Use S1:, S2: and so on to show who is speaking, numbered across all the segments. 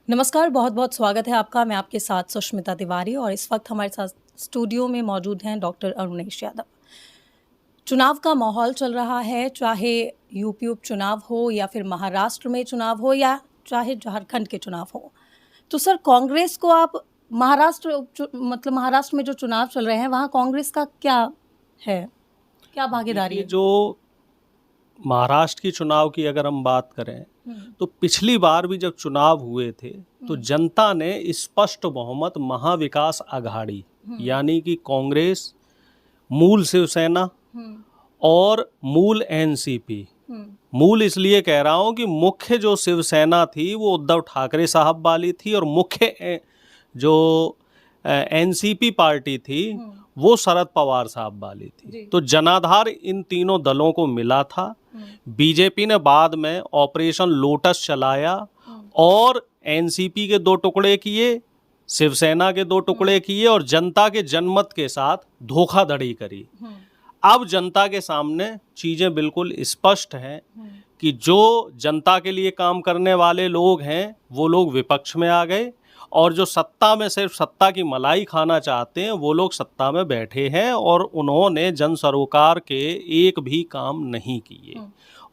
S1: नमस्कार, बहुत-बहुत स्वागत है आपका। मैं आपके साथ सुष्मिता तिवारी और इस वक्त हमारे साथ स्टूडियो में मौजूद हैं डॉक्टर अरुणेश यादव। चुनाव का माहौल चल रहा है, चाहे यूपी उपचुनाव हो या फिर महाराष्ट्र में चुनाव हो या चाहे झारखंड के चुनाव हो। तो सर कांग्रेस को आप महाराष्ट्र में जो चुनाव चल रहे हैं, वहाँ कांग्रेस का क्या है? क्या भागीदारी
S2: देखिए,
S1: है?
S2: जो महाराष्ट्र की चुनाव की अगर हम बात करें तो पिछली बार भी जब चुनाव हुए थे तो जनता ने स्पष्ट बहुमत महाविकास आघाड़ी यानी कि कांग्रेस, मूल शिवसेना और मूल एनसीपी, मूल इसलिए कह रहा हूं कि मुख्य जो शिवसेना थी वो उद्धव ठाकरे साहब वाली थी और मुख्य जो एनसीपी पार्टी थी वो शरद पवार साहब वाली थी। तो जनाधार इन तीनों दलों को मिला था। बीजेपी ने बाद में ऑपरेशन लोटस चलाया और एनसीपी के 2 टुकड़े किए, शिवसेना के 2 टुकड़े किए और जनता के जनमत के साथ धोखाधड़ी करी। अब जनता के सामने चीजें बिल्कुल स्पष्ट हैं कि जो जनता के लिए काम करने वाले लोग हैं वो लोग विपक्ष में आ गए और जो सत्ता में सिर्फ सत्ता की मलाई खाना चाहते हैं वो लोग सत्ता में बैठे हैं और उन्होंने जन सरोकार के एक भी काम नहीं किए।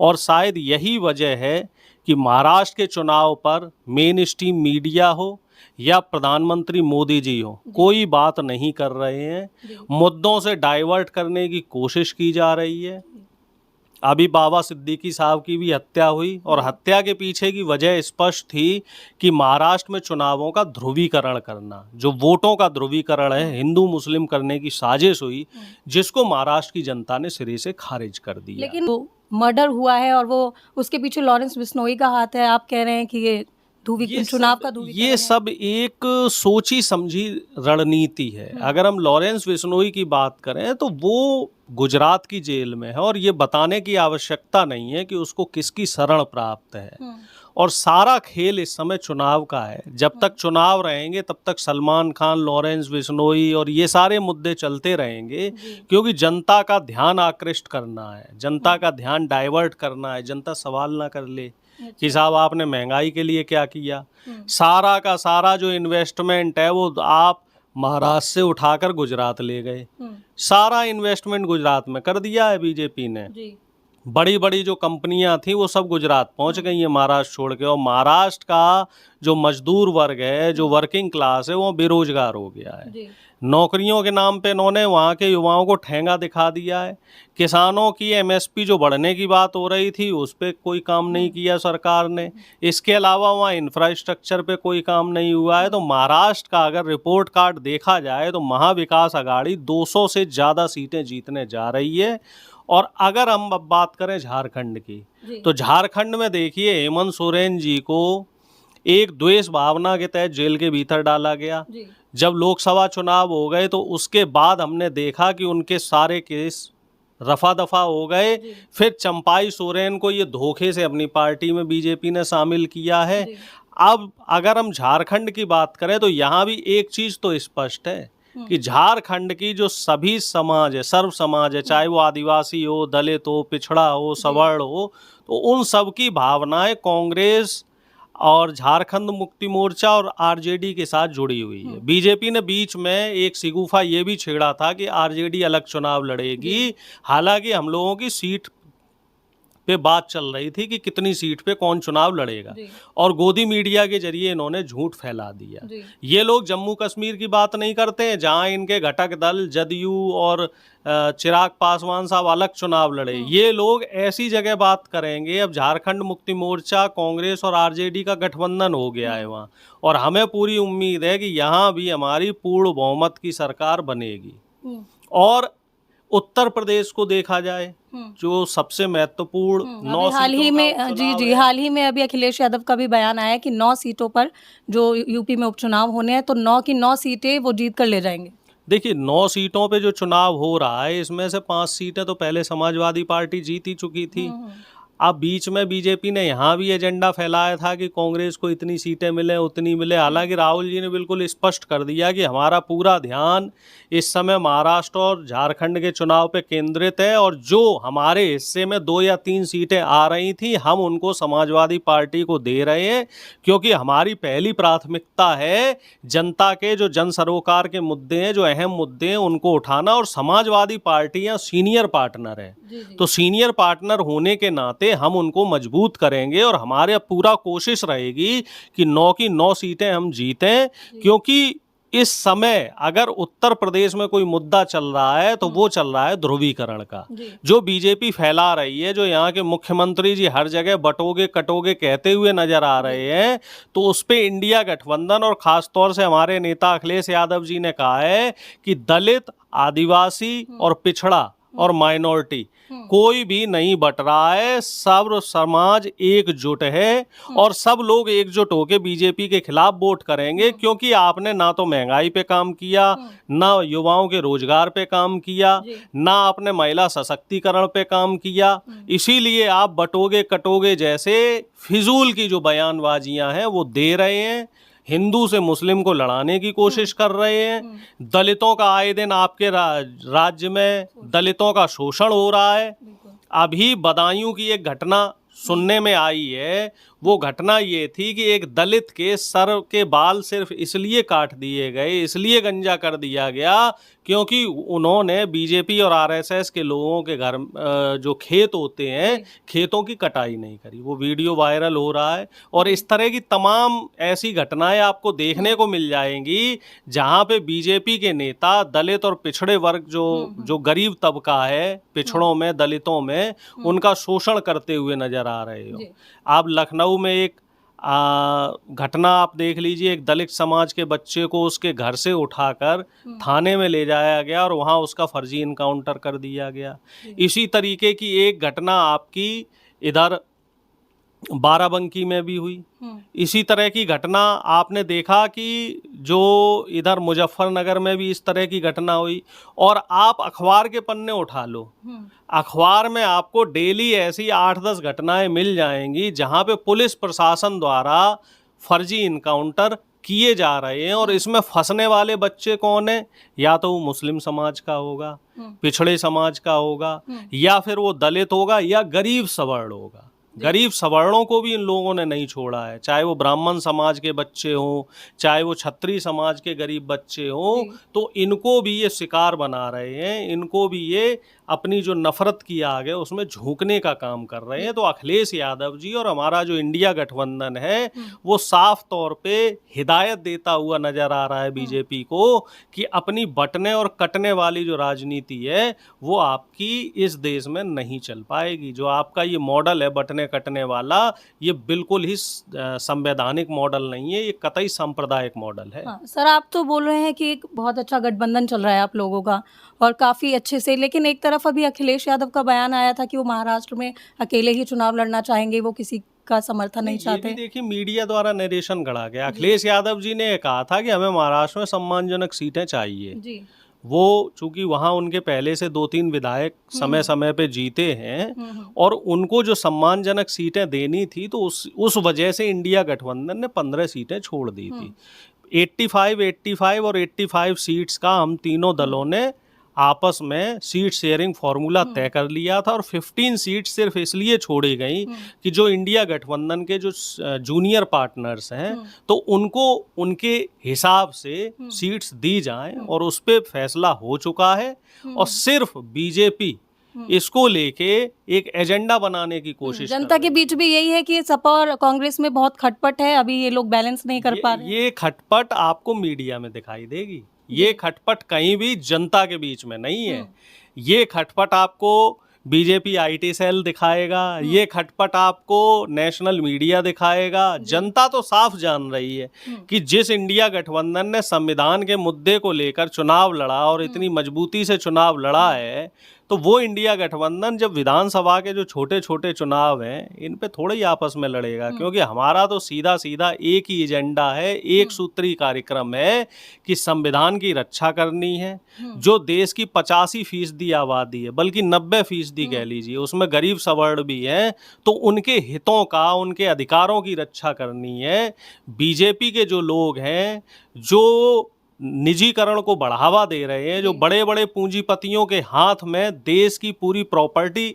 S2: और शायद यही वजह है कि महाराष्ट्र के चुनाव पर मेन स्ट्रीम मीडिया हो या प्रधानमंत्री मोदी जी हो, कोई बात नहीं कर रहे हैं। मुद्दों से डाइवर्ट करने की कोशिश की जा रही है। अभी बाबा सिद्दीकी साहब की भी हत्या हुई और हत्या के पीछे की वजह स्पष्ट थी कि महाराष्ट्र में चुनावों का ध्रुवीकरण करना, जो वोटों का ध्रुवीकरण है, हिंदू मुस्लिम करने की साजिश हुई, जिसको महाराष्ट्र की जनता ने सिरे से खारिज कर दिया।
S1: लेकिन वो मर्डर हुआ है और वो उसके पीछे लॉरेंस बिश्नोई का हाथ है। आप कह रहे हैं कि ये चुनाव का ध्रुवीकरण
S2: ये सब एक सोची समझी रणनीति है। अगर हम लॉरेंस बिश्नोई की बात करें तो वो गुजरात की जेल में है और ये बताने की आवश्यकता नहीं है कि उसको किसकी शरण प्राप्त है। और सारा खेल इस समय चुनाव का है। जब तक चुनाव रहेंगे तब तक सलमान खान, लॉरेंस बिश्नोई और ये सारे मुद्दे चलते रहेंगे, क्योंकि जनता का ध्यान आकृष्ट करना है, जनता का ध्यान डाइवर्ट करना है। जनता सवाल ना कर ले कि साहब आपने महंगाई के लिए क्या किया। सारा का सारा जो इन्वेस्टमेंट है वो आप महाराष्ट्र से उठाकर गुजरात ले गए। सारा इन्वेस्टमेंट गुजरात में कर दिया है बीजेपी ने। बड़ी बड़ी जो कंपनियां थी वो सब गुजरात पहुंच गई हैं महाराष्ट्र छोड़ के। और महाराष्ट्र का जो मजदूर वर्ग है, जो वर्किंग क्लास है, वो बेरोजगार हो गया है। नौकरियों के नाम पे इन्होंने वहाँ के युवाओं को ठेंगा दिखा दिया है। किसानों की एमएसपी जो बढ़ने की बात हो रही थी उस पर कोई काम नहीं किया सरकार ने। इसके अलावा वहाँ इंफ्रास्ट्रक्चर पे कोई काम नहीं हुआ है। तो महाराष्ट्र का अगर रिपोर्ट कार्ड देखा जाए तो महाविकास आघाड़ी 200 से ज़्यादा सीटें जीतने जा रही है। और अगर हम अब बात करें झारखंड की, तो झारखंड में देखिए हेमंत सोरेन जी को एक द्वेष भावना के तहत जेल के भीतर डाला गया। जब लोकसभा चुनाव हो गए तो उसके बाद हमने देखा कि उनके सारे केस रफा दफा हो गए। फिर चंपाई सोरेन को ये धोखे से अपनी पार्टी में बीजेपी ने शामिल किया है। अब अगर हम झारखंड की बात करें तो यहाँ भी एक चीज तो स्पष्ट है कि झारखंड की जो सभी समाज है, सर्व समाज है, चाहे वो आदिवासी हो, दलित हो, पिछड़ा हो, सवर्ण हो, तो उन सब की भावनाएं कांग्रेस और झारखंड मुक्ति मोर्चा और आरजेडी के साथ जुड़ी हुई है। बीजेपी ने बीच में एक सिगुफा ये भी छेड़ा था कि आरजेडी अलग चुनाव लड़ेगी। हालांकि हम लोगों की सीट पे बात चल रही थी कि कितनी सीट पे कौन चुनाव लड़ेगा, और गोदी मीडिया के जरिए इन्होंने झूठ फैला दिया। ये लोग जम्मू कश्मीर की बात नहीं करते हैं जहां इनके घटक दल जदयू और चिराग पासवान साहब अलग चुनाव लड़े। ये लोग ऐसी जगह बात करेंगे। अब झारखंड मुक्ति मोर्चा, कांग्रेस और आरजेडी का गठबंधन हो गया है वहाँ, और हमें पूरी उम्मीद है कि यहाँ भी हमारी पूर्ण बहुमत की सरकार बनेगी। और उत्तर प्रदेश को देखा जाए जो सबसे महत्वपूर्ण 9
S1: हाल ही में अभी अखिलेश यादव का भी बयान आया कि 9 सीटों पर जो यूपी में उपचुनाव होने हैं तो 9 की 9 सीटें वो जीत कर ले जाएंगे।
S2: देखिए 9 सीटों पे जो चुनाव हो रहा है इसमें से 5 सीटें तो पहले समाजवादी पार्टी जीत ही चुकी थी। अब बीच में बीजेपी ने यहाँ भी एजेंडा फैलाया था कि कांग्रेस को इतनी सीटें मिले उतनी मिले। हालांकि राहुल जी ने बिल्कुल स्पष्ट कर दिया कि हमारा पूरा ध्यान इस समय महाराष्ट्र और झारखंड के चुनाव पे केंद्रित है, और जो हमारे हिस्से में 2 या 3 सीटें आ रही थी हम उनको समाजवादी पार्टी को दे रहे हैं, क्योंकि हमारी पहली प्राथमिकता है जनता के जो जन सरोकार के मुद्दे हैं, जो अहम मुद्दे हैं, उनको उठाना। और समाजवादी पार्टियां सीनियर पार्टनर है, तो सीनियर पार्टनर होने के नाते हम उनको मजबूत करेंगे और हमारे पूरा कोशिश रहेगी कि 9 की 9 सीटें हम जीतें। क्योंकि इस समय अगर उत्तर प्रदेश में कोई मुद्दा चल रहा है तो वो चल रहा है ध्रुवीकरण का, जो बीजेपी फैला रही है, जो यहाँ के मुख्यमंत्री जी हर जगह बटोगे कटोगे कहते हुए नजर आ रहे हैं। तो उस पे इंडिया गठबंधन और खासतौर से हमारे नेता अखिलेश यादव जी ने कहा है कि दलित, आदिवासी और पिछड़ा और माइनॉरिटी कोई भी नहीं बट रहा है, सब समाज एकजुट है और सब लोग एकजुट होकर बीजेपी के खिलाफ वोट करेंगे। क्योंकि आपने ना तो महंगाई पे काम किया, ना युवाओं के रोजगार पे काम किया, ना आपने महिला सशक्तिकरण पे काम किया। इसीलिए आप बटोगे कटोगे जैसे फिजूल की जो बयानबाजियां हैं वो दे रहे हैं। हिंदू से मुस्लिम को लड़ाने की कोशिश कर रहे हैं। दलितों का आए दिन आपके राज्य में दलितों का शोषण हो रहा है। अभी बदायूं की एक घटना सुनने में आई है, वो घटना ये थी कि एक दलित के सर के बाल सिर्फ इसलिए काट दिए गए, इसलिए गंजा कर दिया गया क्योंकि उन्होंने बीजेपी और आरएसएस के लोगों के घर जो खेत होते हैं, खेतों की कटाई नहीं करी। वो वीडियो वायरल हो रहा है और इस तरह की तमाम ऐसी घटनाएं आपको देखने को मिल जाएंगी जहां पे बीजेपी के नेता दलित और पिछड़े वर्ग जो गरीब तबका है, पिछड़ों में, दलितों में, उनका शोषण करते हुए नजर आ रहे हो। आप लखनऊ में एक घटना आप देख लीजिए, एक दलित समाज के बच्चे को उसके घर से उठाकर थाने में ले जाया गया और वहां उसका फर्जी इनकाउंटर कर दिया गया। इसी तरीके की एक घटना आपकी इधर बाराबंकी में भी हुई। इसी तरह की घटना आपने देखा कि जो इधर मुजफ्फरनगर में भी इस तरह की घटना हुई। और आप अखबार के पन्ने उठा लो, अखबार में आपको डेली ऐसी 8-10 घटनाएं मिल जाएंगी जहां पे पुलिस प्रशासन द्वारा फर्जी इनकाउंटर किए जा रहे हैं। और इसमें फंसने वाले बच्चे कौन है? या तो वो मुस्लिम समाज का होगा, पिछड़े समाज का होगा, या फिर वो दलित होगा, या गरीब सवर्ण होगा। गरीब सवर्णों को भी इन लोगों ने नहीं छोड़ा है, चाहे वो ब्राह्मण समाज के बच्चे हों, चाहे वो क्षत्रिय समाज के गरीब बच्चे हों, तो इनको भी ये शिकार बना रहे हैं। इनको भी ये अपनी जो नफरत की आग है उसमें झोंकने का काम कर रहे हैं। तो अखिलेश यादव जी और हमारा जो इंडिया गठबंधन है वो साफ तौर पे हिदायत देता हुआ नजर आ रहा है बीजेपी को कि अपनी बटने और कटने वाली जो राजनीति है वो आपकी इस देश में नहीं चल पाएगी। जो आपका ये मॉडल है बटने कटने वाला, ये बिल्कुल ही संवैधानिक मॉडल नहीं है, ये कतई सांप्रदायिक मॉडल है।
S1: हाँ, सर आप तो बोल रहे हैं कि एक बहुत अच्छा गठबंधन चल रहा है आप लोगों का और काफ़ी अच्छे से, लेकिन एक तरफ अभी अखिलेश यादव का बयान आया था कि वो महाराष्ट्र में अकेले ही चुनाव लड़ना चाहेंगे, वो किसी का समर्थन नहीं चाहते।
S2: ये भी देखिए मीडिया द्वारा नरेशन गढ़ा गया। अखिलेश यादव जी ने कहा था कि हमें महाराष्ट्र में सम्मानजनक सीटें चाहिए जी। वो चूंकि वहाँ उनके पहले से 2-3 विधायक समय समय पे जीते हैं और उनको जो सम्मानजनक सीटें देनी थी तो उस वजह से इंडिया गठबंधन ने 15 सीटें छोड़ दी थी। 85 और 85 सीट्स का हम तीनों दलों ने आपस में सीट शेयरिंग फॉर्मूला तय कर लिया था और 15 सीट सिर्फ इसलिए छोड़ी गई कि जो इंडिया गठबंधन के जो जूनियर पार्टनर्स हैं तो उनको उनके हिसाब से सीट्स दी जाएं और उस पे फैसला हो चुका है। और सिर्फ बीजेपी इसको लेके एक एजेंडा बनाने की कोशिश
S1: जनता के बीच भी यही है कि सपा और कांग्रेस में बहुत खटपट है, अभी ये लोग बैलेंस नहीं कर पा रहे।
S2: ये खटपट आपको मीडिया में दिखाई देगी, ये खटपट कहीं भी जनता के बीच में नहीं है। ये खटपट आपको बीजेपी आईटी सेल दिखाएगा, ये खटपट आपको नेशनल मीडिया दिखाएगा। जनता तो साफ जान रही है कि जिस इंडिया गठबंधन ने संविधान के मुद्दे को लेकर चुनाव लड़ा और इतनी मजबूती से चुनाव लड़ा है, तो वो इंडिया गठबंधन जब विधानसभा के जो छोटे छोटे चुनाव हैं इन पे थोड़े ही आपस में लड़ेगा, क्योंकि हमारा तो सीधा सीधा एक ही एजेंडा है, एक सूत्री कार्यक्रम है कि संविधान की रक्षा करनी है। जो देश की 85% आबादी है, बल्कि 90% कह लीजिए, उसमें गरीब सवर्ण भी हैं, तो उनके हितों का, उनके अधिकारों की रक्षा करनी है। बीजेपी के जो लोग हैं जो निजीकरण को बढ़ावा दे रहे हैं, जो बड़े बड़े पूंजीपतियों के हाथ में देश की पूरी प्रॉपर्टी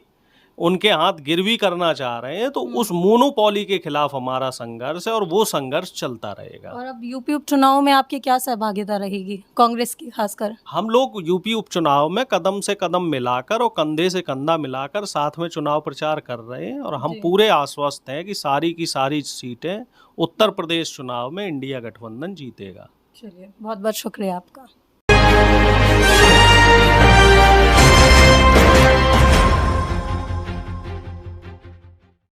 S2: उनके हाथ गिरवी करना चाह रहे हैं, तो उस मोनोपोली के खिलाफ हमारा संघर्ष है और वो संघर्ष चलता रहेगा।
S1: और अब यूपी उपचुनाव में आपकी क्या सहभागिता रहेगी, कांग्रेस की खासकर?
S2: हम लोग यूपी उपचुनाव में कदम से कदम मिलाकर और कंधे से कंधा मिलाकर साथ में चुनाव प्रचार कर रहे हैं और हम पूरे आश्वस्त हैं कि सारी की सारी सीटें उत्तर प्रदेश चुनाव में इंडिया गठबंधन जीतेगा।
S1: चलिए, बहुत बहुत शुक्रिया आपका।